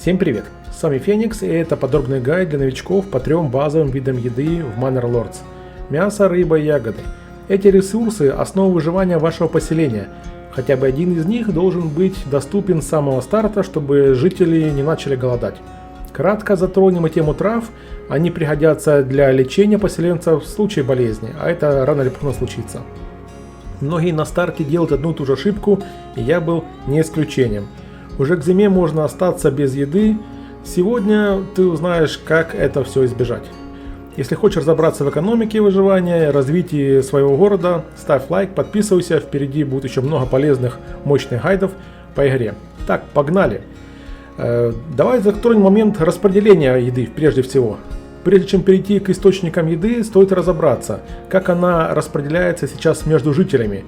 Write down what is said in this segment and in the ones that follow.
Всем привет! С вами Феникс, и это подробный гайд для новичков по 3 базовым видам еды в Manor Lords. Мясо, рыба и ягоды. Эти ресурсы – основа выживания вашего поселения. Хотя бы один из них должен быть доступен с самого старта, чтобы жители не начали голодать. Кратко затронем и тему трав. Они пригодятся для лечения поселенцев в случае болезни, а это рано или поздно случится. Многие на старте делают одну и ту же ошибку, и я был не исключением. Уже к зиме можно остаться без еды. Сегодня ты узнаешь, как это все избежать. Если хочешь разобраться в экономике выживания, развитии своего города, ставь лайк, подписывайся, впереди будет еще много полезных, мощных гайдов по игре. Так, погнали! Давай затронем момент распределения еды прежде всего. Прежде чем перейти к источникам еды, стоит разобраться, как она распределяется сейчас между жителями.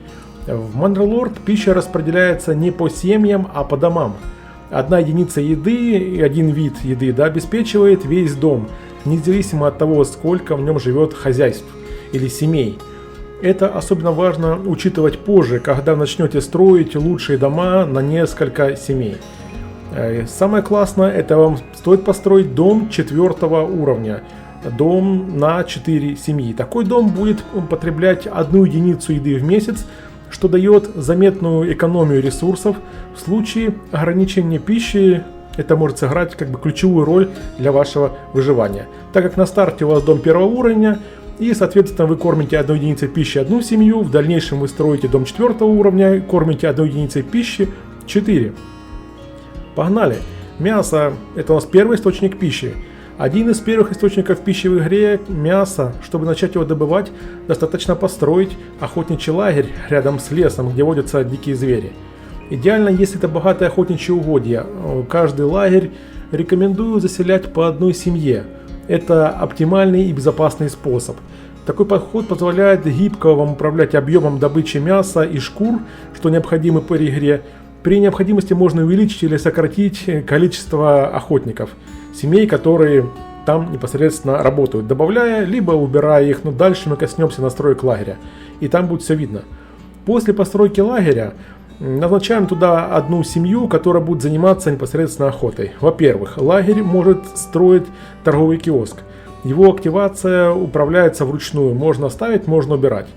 В Manor Lords пища распределяется не по семьям, а по домам. Одна единица еды и один вид еды обеспечивает весь дом, независимо от того, сколько в нем живет хозяйств или семей. Это особенно важно учитывать позже, когда начнете строить лучшие дома на несколько семей. Самое классное, это вам стоит построить дом 4-го уровня. Дом на 4 семьи. Такой дом будет употреблять 1 единицу еды в месяц, что дает заметную экономию ресурсов. В случае ограничения пищи это может сыграть ключевую роль для вашего выживания. Так как на старте у вас дом 1-го уровня, и соответственно вы кормите 1 единицей пищи 1 семью, в дальнейшем вы строите дом 4-го уровня и кормите 1 единицей пищи 4. Погнали! Мясо – это у нас первый источник пищи. Один из первых источников пищи в игре – мясо. Чтобы начать его добывать, достаточно построить охотничий лагерь рядом с лесом, где водятся дикие звери. Идеально, если это богатое охотничье угодье. Каждый лагерь рекомендую заселять по одной семье. Это оптимальный и безопасный способ. Такой подход позволяет гибко вам управлять объемом добычи мяса и шкур, что необходимо по игре. При необходимости можно увеличить или сократить количество охотников, семей, которые там непосредственно работают, добавляя, либо убирая их, но дальше мы коснемся настроек лагеря, и там будет все видно. После постройки лагеря назначаем туда одну семью, которая будет заниматься непосредственно охотой. Во-первых, лагерь может строить торговый киоск. Его активация управляется вручную, можно ставить, можно убирать.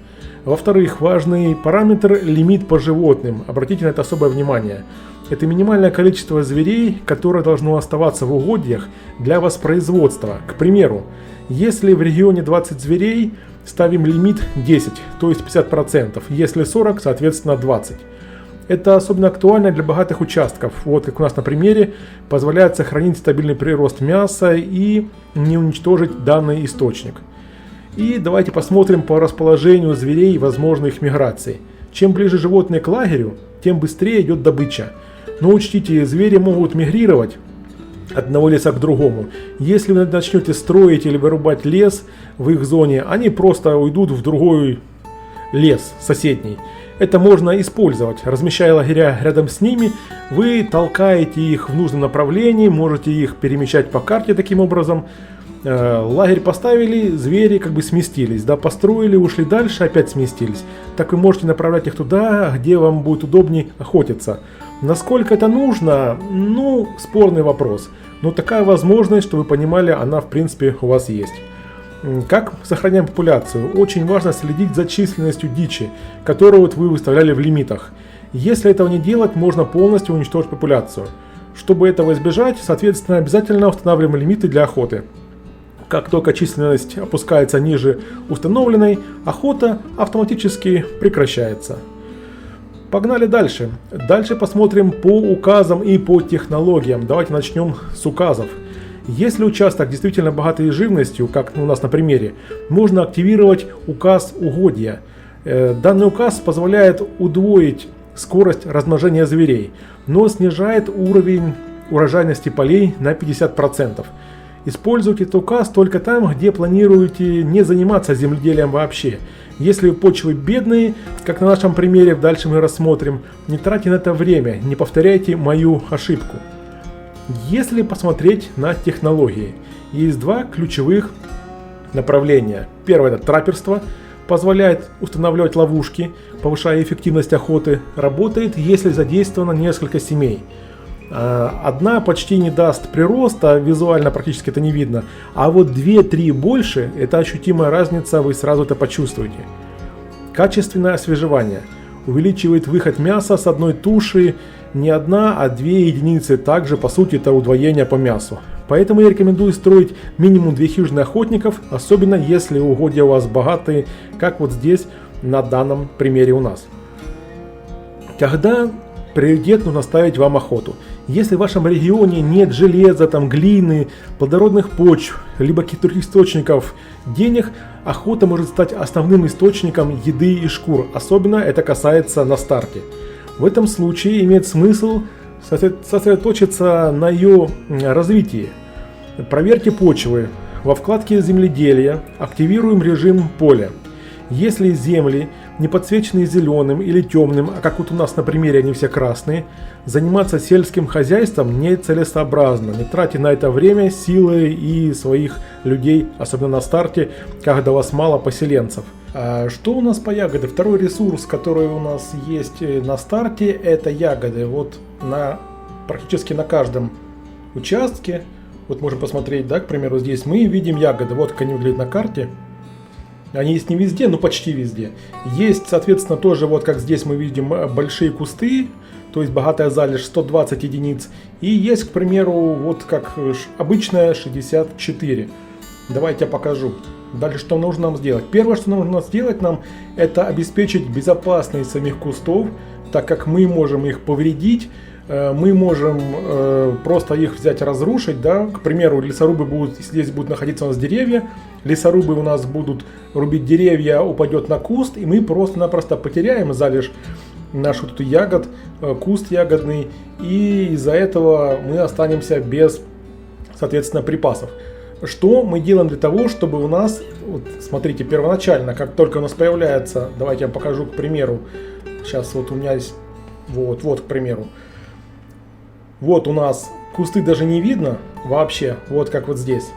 Во-вторых, важный параметр – лимит по животным. Обратите на это особое внимание. Это минимальное количество зверей, которое должно оставаться в угодьях для воспроизводства. К примеру, если в регионе 20 зверей, ставим лимит 10, то есть 50%. Если 40, соответственно 20. Это особенно актуально для богатых участков. Вот как у нас на примере, позволяет сохранить стабильный прирост мяса и не уничтожить данный источник. И давайте посмотрим по расположению зверей и возможной их миграции. Чем ближе животные к лагерю, тем быстрее идет добыча. Но учтите, звери могут мигрировать от одного леса к другому. Если вы начнете строить или вырубать лес в их зоне, они просто уйдут в другой лес соседний. Это можно использовать. Размещая лагеря рядом с ними, вы толкаете их в нужном направлении, можете их перемещать по карте таким образом. Лагерь поставили, звери сместились, построили, ушли дальше, опять сместились. Так вы можете направлять их туда, где вам будет удобнее охотиться. Насколько это нужно? Спорный вопрос. Но такая возможность, чтобы вы понимали, она в принципе у вас есть. Как сохраняем популяцию? Очень важно следить за численностью дичи, которую вы выставляли в лимитах. Если этого не делать, можно полностью уничтожить популяцию. Чтобы этого избежать, соответственно, обязательно устанавливаем лимиты для охоты. Как только численность опускается ниже установленной, охота автоматически прекращается. Погнали дальше. Дальше посмотрим по указам и по технологиям. Давайте начнем с указов. Если участок действительно богатый живностью, как у нас на примере, можно активировать указ угодья. Данный указ позволяет удвоить скорость размножения зверей, но снижает уровень урожайности полей на 50%. Используйте этот указ только там, где планируете не заниматься земледелием вообще. Если почвы бедные, как на нашем примере, дальше мы рассмотрим, не тратьте на это время, не повторяйте мою ошибку. Если посмотреть на технологии, есть 2 ключевых направления. Первое – это трапперство, позволяет устанавливать ловушки, повышая эффективность охоты. Работает, если задействовано несколько семей. Одна почти не даст прироста, визуально практически это не видно, а вот 2-3 больше, это ощутимая разница, вы сразу это почувствуете. Качественное освежевание. Увеличивает выход мяса с одной туши не одна, а 2 единицы. Также, по сути, это удвоение по мясу. Поэтому я рекомендую строить минимум 2 хижины охотников, особенно если угодья у вас богатые, как вот здесь на данном примере у нас. Когда приоритет нужно ставить вам охоту. Если в вашем регионе нет железа, глины, плодородных почв, либо каких-то других источников денег, охота может стать основным источником еды и шкур. Особенно это касается на старте. В этом случае имеет смысл сосредоточиться на ее развитии. Проверьте почвы. Во вкладке «Земледелие» активируем режим поля. Если земли не подсвечены зеленым или темным, а как вот у нас на примере они все красные, заниматься сельским хозяйством нецелесообразно. Не тратьте на это время, силы и своих людей, особенно на старте, когда у вас мало поселенцев. Что у нас по ягоде? Второй ресурс, который у нас есть на старте, это ягоды. Вот практически на каждом участке, вот можем посмотреть, да, к примеру, здесь мы видим ягоды. Вот как они выглядят на карте. Они есть не везде, но почти везде. Есть, соответственно, тоже, вот как здесь мы видим, большие кусты, то есть богатая залежь 120 единиц. И есть, к примеру, вот как обычная 64. Давайте я покажу. Дальше что нужно нам сделать? Первое, что нужно сделать нам, это обеспечить безопасность самих кустов, так как мы можем их повредить. Мы можем просто их взять, разрушить, да, к примеру, лесорубы будут, здесь будут находиться у нас деревья, лесорубы у нас будут рубить деревья, упадет на куст, и мы просто-напросто потеряем залежь нашу тут ягод, куст ягодный, и из-за этого мы останемся без, соответственно, припасов. Что мы делаем для того, чтобы у нас, вот смотрите, первоначально, как только у нас появляется, давайте я вам покажу, к примеру, сейчас вот у меня есть, вот, к примеру, вот у нас кусты даже не видно вообще, вот как вот здесь.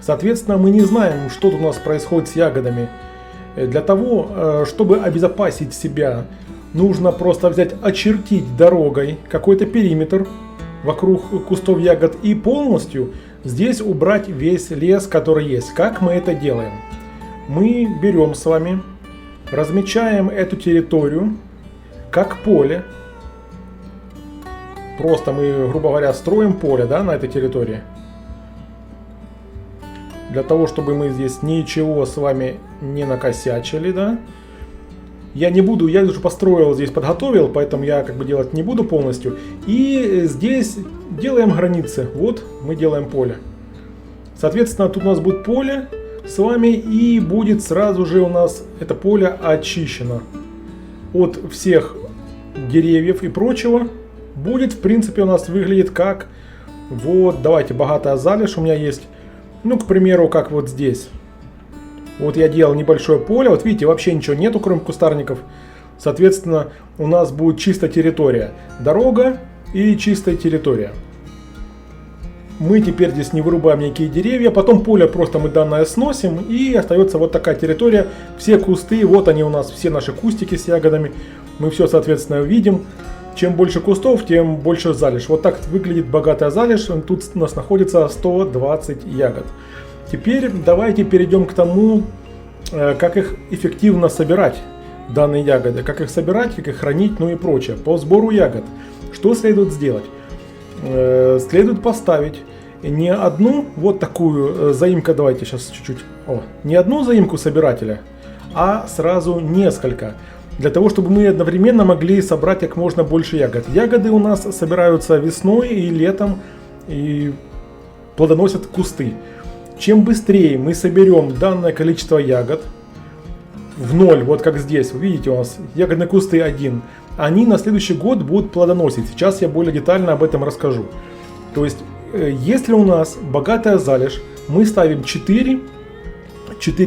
Соответственно, мы не знаем, что тут у нас происходит с ягодами. Для того, чтобы обезопасить себя, нужно просто взять, очертить дорогой какой-то периметр вокруг кустов ягод и полностью здесь убрать весь лес, который есть. Как мы это делаем? Мы берем с вами, размечаем эту территорию как поле. Просто мы, грубо говоря, строим поле, да, на этой территории. Для того, чтобы мы здесь ничего с вами не накосячили, да. Я уже построил, здесь подготовил, поэтому я как бы делать не буду полностью. И здесь делаем границы. Вот мы делаем поле. Соответственно, тут у нас будет поле с вами, и будет сразу же у нас это поле очищено от всех деревьев и прочего. Будет, в принципе, у нас выглядит как, вот, давайте, богатая залежь у меня есть, ну, к примеру, как вот здесь. Вот я делал небольшое поле, вот видите, вообще ничего нету, кроме кустарников. Соответственно, у нас будет чистая территория, дорога и чистая территория. Мы теперь здесь не вырубаем никакие деревья, потом поле просто мы данное сносим, и остается вот такая территория. Все кусты, вот они у нас, все наши кустики с ягодами, мы все, соответственно, видим. Чем больше кустов, тем больше залежь. Вот так выглядит богатая залежь. Тут у нас находится 120 ягод. Теперь давайте перейдем к тому, как их эффективно собирать, данные ягоды. Как их собирать, как их хранить, ну и прочее. По сбору ягод. Что следует сделать? Следует поставить не одну вот такую заимку, давайте сейчас чуть-чуть. Не одну заимку собирателя, а сразу несколько. Для того, чтобы мы одновременно могли собрать как можно больше ягод. Ягоды у нас собираются весной и летом и плодоносят кусты. Чем быстрее мы соберем данное количество ягод в ноль, вот как здесь, вы видите, у нас ягодные кусты 1, они на следующий год будут плодоносить. Сейчас я более детально об этом расскажу. То есть, если у нас богатая залежь, мы ставим 4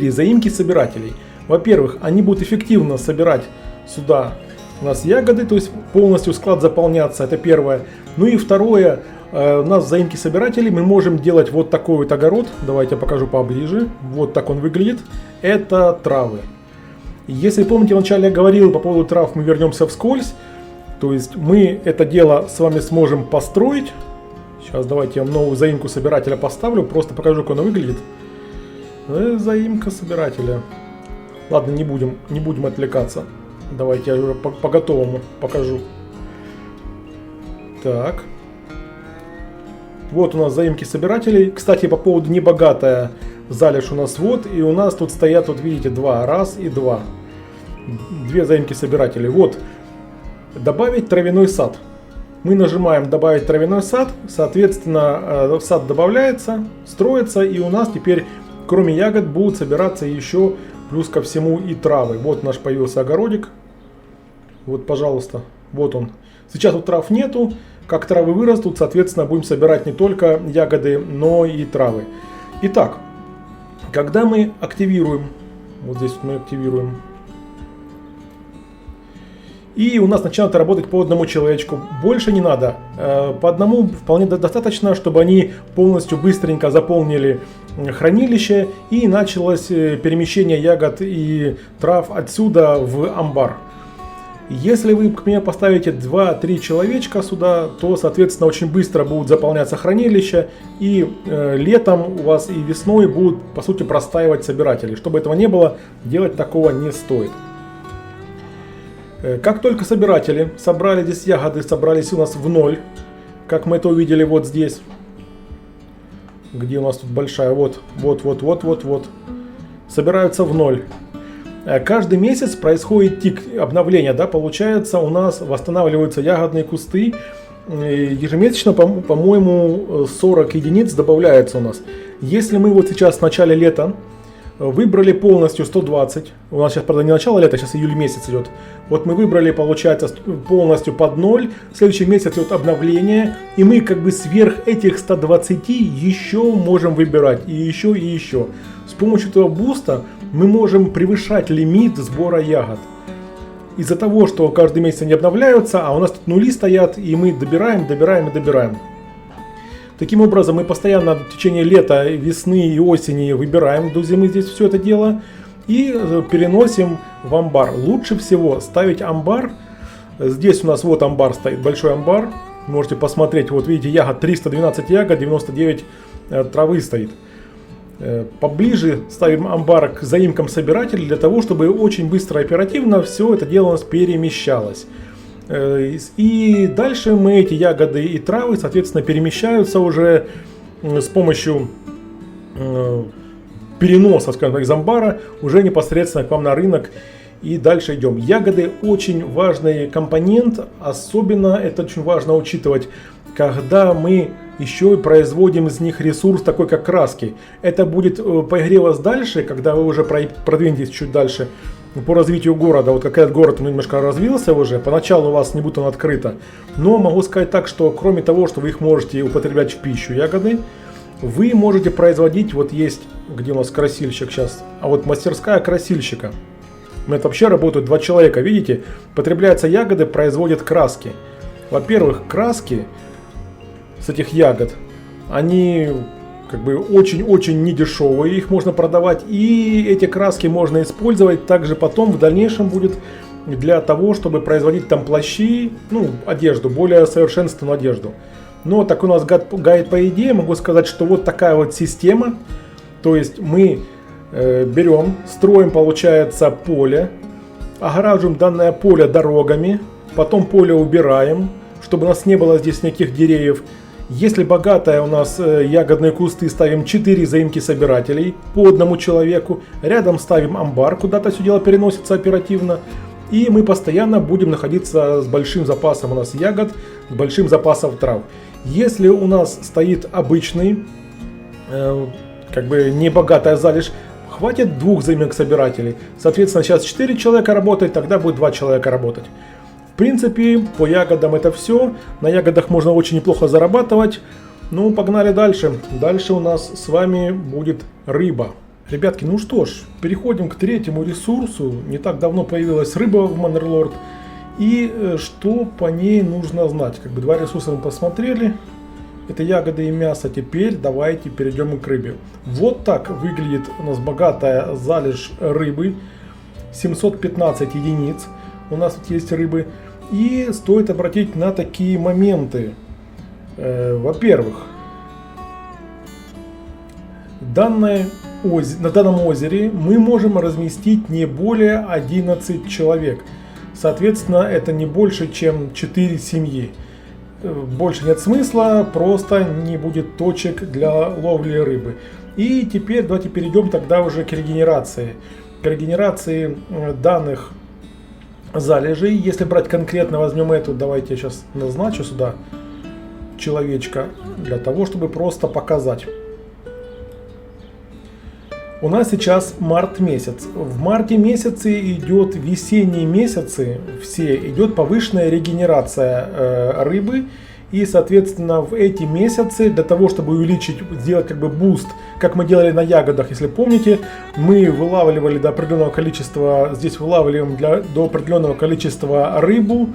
заимки собирателей. Во-первых, они будут эффективно собирать сюда у нас ягоды, то есть полностью склад заполняться, это первое. Ну и второе, у нас в заимке собирателей мы можем делать вот такой вот огород. Давайте я покажу поближе. Вот так он выглядит. Это травы. Если помните, вначале я говорил по поводу трав, мы вернемся вскользь. То есть мы это дело с вами сможем построить. Сейчас давайте я вам новую заимку собирателя поставлю, просто покажу, как она выглядит. Заимка собирателя. Ладно, не будем отвлекаться. Давайте я уже по готовому покажу. Так. Вот у нас заимки собирателей. Кстати, по поводу небогатая залежь у нас вот. И у нас тут стоят, вот видите, два. Раз и два. Две заимки собирателей. Вот. Добавить травяной сад. Мы нажимаем добавить травяной сад. Соответственно, сад добавляется, строится. И у нас теперь, кроме ягод, будут собираться еще плюс ко всему и травы. Вот наш появился огородик. Вот, пожалуйста. Вот он. Сейчас тут трав нету. Как травы вырастут, соответственно, будем собирать не только ягоды, но и травы. Итак, когда мы активируем, вот здесь вот мы активируем, и у нас начинает работать по одному человечку, больше не надо. По одному вполне достаточно, чтобы они полностью быстренько заполнили хранилище и началось перемещение ягод и трав отсюда в амбар. Если вы, к примеру, поставите 2-3 человечка сюда, то, соответственно, очень быстро будут заполняться хранилища, и летом у вас и весной будут, по сути, простаивать собиратели. Чтобы этого не было, делать такого не стоит. Как только собиратели собрали здесь ягоды, собрались у нас в ноль, как мы это увидели вот здесь, где у нас тут большая, вот, собираются в ноль. Каждый месяц происходит тик обновления, да, получается, у нас восстанавливаются ягодные кусты. Ежемесячно, по-моему, 40 единиц добавляется у нас. Если мы вот сейчас в начале лета выбрали полностью 120, у нас сейчас, правда, не начало лета, сейчас июль месяц идет. Вот мы выбрали, получается, полностью под 0, в следующий месяц идет обновление, и мы как бы сверх этих 120 еще можем выбирать, и еще, и еще. С помощью этого буста мы можем превышать лимит сбора ягод. Из-за того, что каждый месяц они обновляются, а у нас тут нули стоят, и мы добираем. Таким образом, мы постоянно в течение лета, весны и осени выбираем до зимы здесь все это дело и переносим в амбар. Лучше всего ставить амбар. Здесь у нас вот амбар стоит, большой амбар. Можете посмотреть, вот видите, ягод 312 ягод, 99 травы стоит. Поближе ставим амбар к заимкам собирателей для того, чтобы очень быстро и оперативно все это дело у нас перемещалось. И дальше мы эти ягоды и травы, соответственно, перемещаются уже с помощью переноса, скажем так, из амбара уже непосредственно к вам на рынок. И дальше идем. Ягоды очень важный компонент, особенно это очень важно учитывать, когда мы еще и производим из них ресурс такой, как краски. Это будет по игре вас дальше, когда вы уже продвинетесь чуть дальше по развитию города. Вот как этот город немножко развился уже, поначалу у вас не будет он открыто. Но могу сказать так, что кроме того, что вы их можете употреблять в пищу, ягоды, вы можете производить, вот есть, где у нас красильщик сейчас, а вот мастерская красильщика. Это вообще работают 2 человека, видите, потребляются ягоды, производят краски. Во-первых, краски с этих ягод, они как бы очень-очень недешевые, их можно продавать, и эти краски можно использовать также потом в дальнейшем будет для того, чтобы производить там плащи, ну, одежду, более совершенственную одежду. Но так у нас гайд по идее, могу сказать, что вот такая вот система, то есть мы берем, строим, получается, поле, огораживаем данное поле дорогами, потом поле убираем, чтобы у нас не было здесь никаких деревьев. Если богатая у нас ягодные кусты, ставим 4 заимки собирателей по одному человеку. Рядом ставим амбар, куда-то все дело переносится оперативно. И мы постоянно будем находиться с большим запасом у нас ягод, с большим запасом трав. Если у нас стоит обычный, как бы не богатая залежь, хватит 2 заимок собирателей. Соответственно, сейчас 4 человека работает, тогда будет 2 человека работать. В принципе, по ягодам это все. На ягодах можно очень неплохо зарабатывать. Ну, погнали дальше. Дальше у нас с вами будет рыба. Ребятки, ну что ж, переходим к 3-му ресурсу. Не так давно появилась рыба в Маннерлорд. И что по ней нужно знать? Как бы 2 ресурса мы посмотрели. Это ягоды и мясо. Теперь давайте перейдем к рыбе. Вот так выглядит у нас богатая залежь рыбы. 715 единиц у нас тут есть рыбы. И стоит обратить на такие моменты. Во-первых, на данном озере мы можем разместить не более 11 человек. Соответственно, это не больше, чем 4 семьи. Больше нет смысла, просто не будет точек для ловли рыбы. И теперь давайте перейдем тогда уже к регенерации. К регенерации данных залежей. Если брать конкретно, возьмем эту, давайте я сейчас назначу сюда человечка, для того, чтобы просто показать. У нас сейчас март месяц. В марте месяце идет весенние месяцы, все идет повышенная регенерация рыбы. И, соответственно, в эти месяцы, для того, чтобы увеличить, сделать как бы буст, как мы делали на ягодах, если помните, мы вылавливали до определенного количества, здесь вылавливаем до определенного количества рыбу,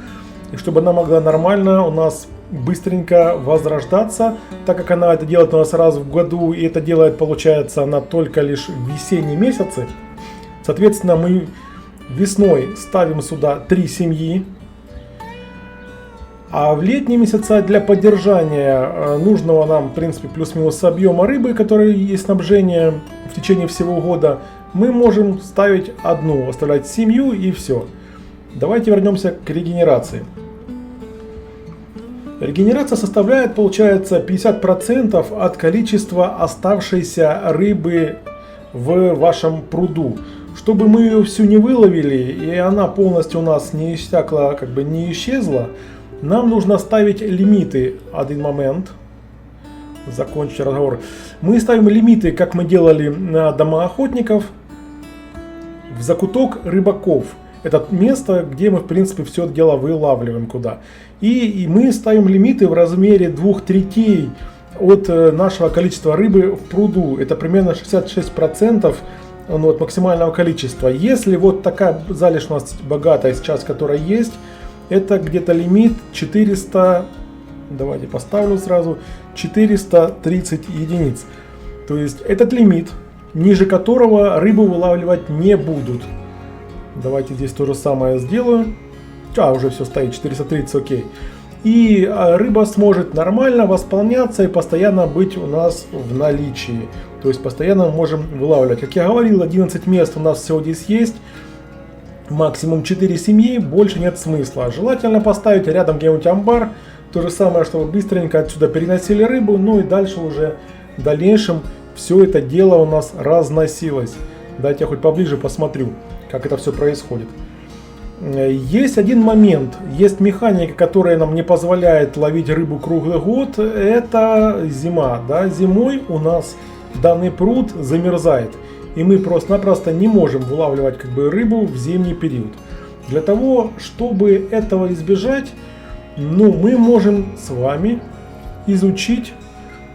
чтобы она могла нормально у нас быстренько возрождаться, так как она это делает у нас раз в году, и это делает, получается, она только лишь в весенние месяцы. Соответственно, мы весной ставим сюда 3 семьи, а в летние месяца для поддержания нужного нам, в принципе, плюс-минус объема рыбы, который есть снабжение в течение всего года, мы можем ставить одну, оставлять семью и все. Давайте вернемся к регенерации. Регенерация составляет, получается, 50% от количества оставшейся рыбы в вашем пруду. Чтобы мы ее всю не выловили и она полностью у нас не иссякла, как бы не исчезла, нам нужно ставить лимиты. Один момент. Закончить разговор. Мы ставим лимиты, как мы делали на дома охотников, в закуток рыбаков. Это место, где мы, в принципе, все это дело вылавливаем куда. И мы ставим лимиты в размере 2/3 от нашего количества рыбы в пруду. Это примерно 66% от максимального количества. Если вот такая залежь у нас богатая сейчас, которая есть, это где-то лимит 400, давайте поставлю сразу, 430 единиц. То есть этот лимит, ниже которого рыбу вылавливать не будут. Давайте здесь то же самое сделаю. Уже все стоит, 430, окей. И рыба сможет нормально восполняться и постоянно быть у нас в наличии. То есть постоянно мы можем вылавливать. Как я говорил, 11 мест у нас всего здесь есть. Максимум 4 семьи, больше нет смысла. Желательно поставить рядом где-нибудь амбар. То же самое, чтобы быстренько отсюда переносили рыбу. Ну и дальше уже в дальнейшем все это дело у нас разносилось. Дайте я хоть поближе посмотрю, как это все происходит. Есть один момент, есть механика, которая нам не позволяет ловить рыбу круглый год, это зима. Да? Зимой у нас данный пруд замерзает, и мы просто-напросто не можем вылавливать как бы рыбу в зимний период. Для того, чтобы этого избежать, мы можем с вами изучить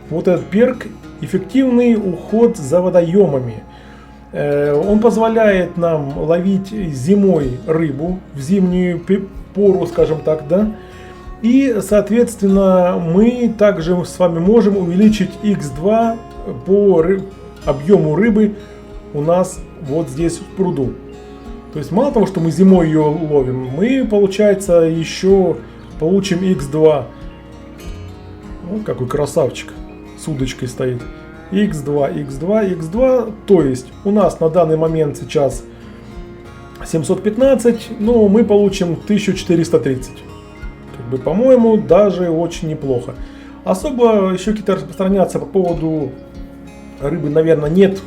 вот этот перк «Эффективный уход за водоемами». Он позволяет нам ловить зимой рыбу в зимнюю пору, скажем так, да. И, соответственно, мы также с вами можем увеличить x2 по объему рыбы у нас вот здесь в пруду. То есть мало того, что мы зимой ее ловим, мы, получается, еще получим x2. Вот какой красавчик с удочкой стоит. x2, x2, x2, то есть у нас на данный момент сейчас 715, но мы получим 1430. Как бы, по-моему, даже очень неплохо. Особо еще какие-то распространяться по поводу рыбы, наверное, нет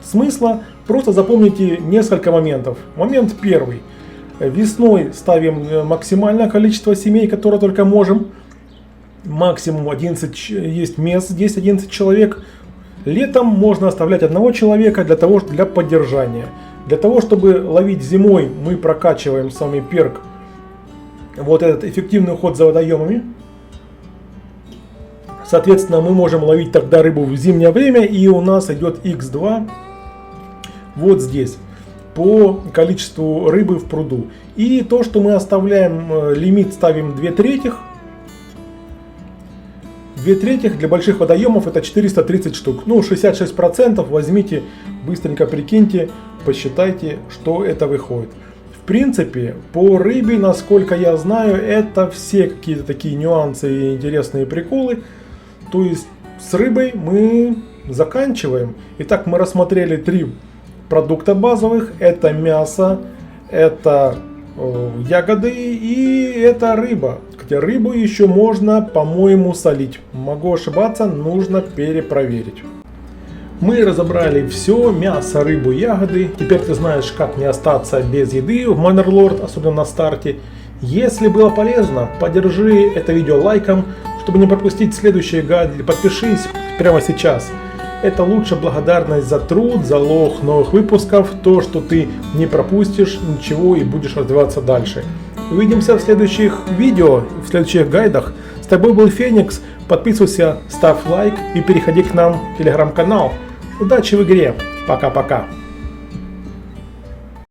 смысла. Просто запомните несколько моментов. Момент первый. Весной ставим максимальное количество семей, которое только можем. Максимум 11 есть мест, здесь 11 человек. Летом можно оставлять одного человека для поддержания. Для того, чтобы ловить зимой, мы прокачиваем с вами перк, вот этот эффективный уход за водоемами. Соответственно, мы можем ловить тогда рыбу в зимнее время, и у нас идет x2 вот здесь по количеству рыбы в пруду. И то, что мы оставляем лимит, ставим 2/3. 2/3 для больших водоемов это 430 штук. 66% возьмите, быстренько прикиньте, посчитайте, что это выходит. В принципе, по рыбе, насколько я знаю, это все какие-то такие нюансы и интересные приколы. То есть с рыбой мы заканчиваем. Итак, мы рассмотрели 3 продукта базовых. Это мясо, это ягоды и это рыба. Хотя рыбу еще можно, по-моему, солить. Могу ошибаться, нужно перепроверить. Мы разобрали все: мясо, рыбу, ягоды. Теперь ты знаешь, как не остаться без еды в Manor Lord, особенно на старте. Если было полезно, поддержи это видео лайком, чтобы не пропустить следующие гайды. Подпишись прямо сейчас. Это лучшая благодарность за труд, залог новых выпусков, то, что ты не пропустишь ничего и будешь развиваться дальше. Увидимся в следующих видео, в следующих гайдах. С тобой был Феникс. Подписывайся, ставь лайк и переходи к нам в телеграм-канал. Удачи в игре. Пока-пока.